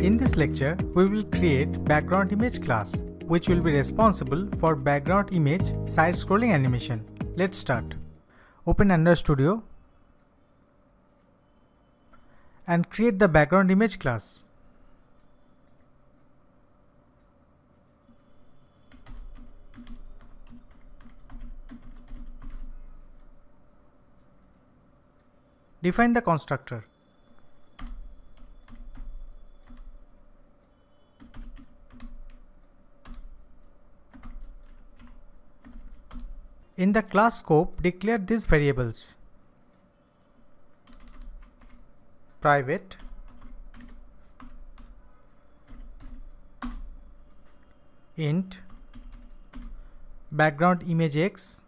In this lecture, we will create background image class, which will be responsible for background image side scrolling animation. Let's start. Open Android Studio and create the background image class. Define the constructor. In the class scope, declare these variables: private, int, background image x,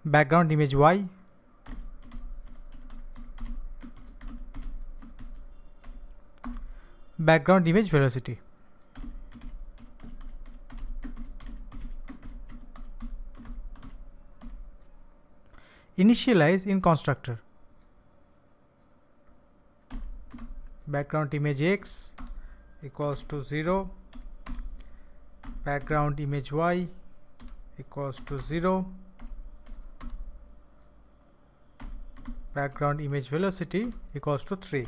background image y, background image velocity. Initialize in constructor. Background image x equals to 0, background image y equals to 0, background image velocity equals to 3.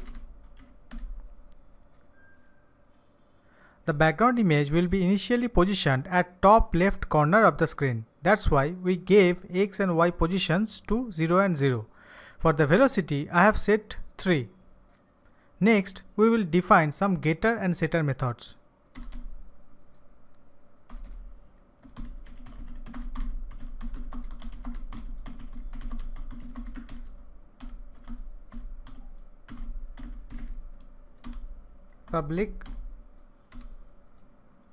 The background image will be initially positioned at top left corner of the screen. That's why we gave x and y positions to 0 and 0. For the velocity, I have set 3. Next, we will define some getter and setter methods. Public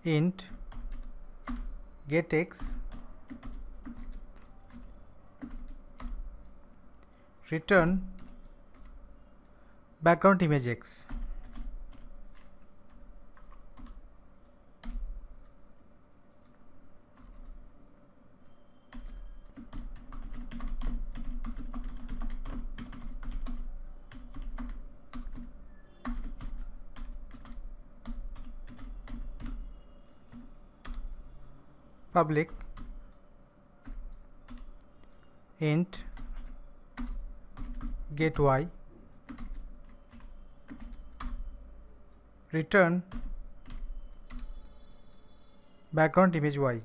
int getX, return background image x. Public int get y, return background image y.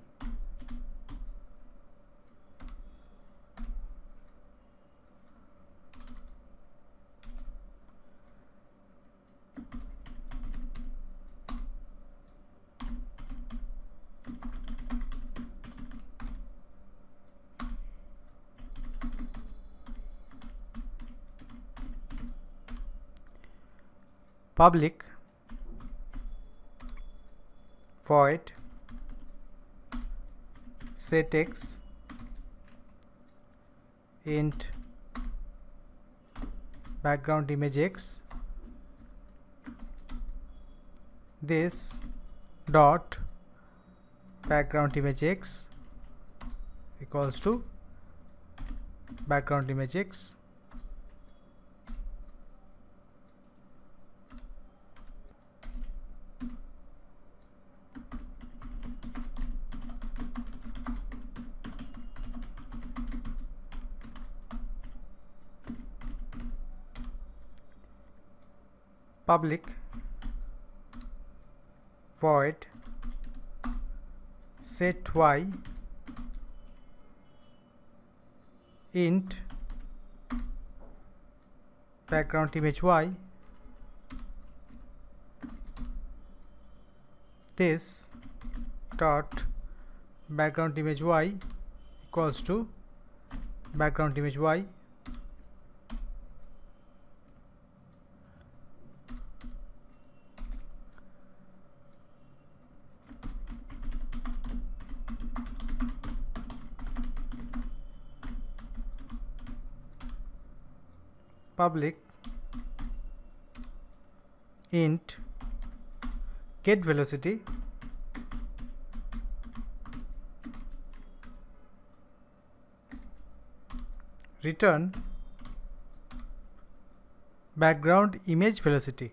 Public void set x int background image x, this dot background image x equals to background image x. Public void set y int background image y, this dot background image y equals to background image y. Public int get velocity return background image velocity.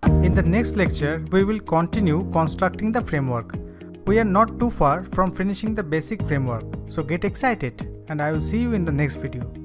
In the next lecture, we will continue constructing the framework. We are not too far from finishing the basic framework, so get excited and I will see you in the next video.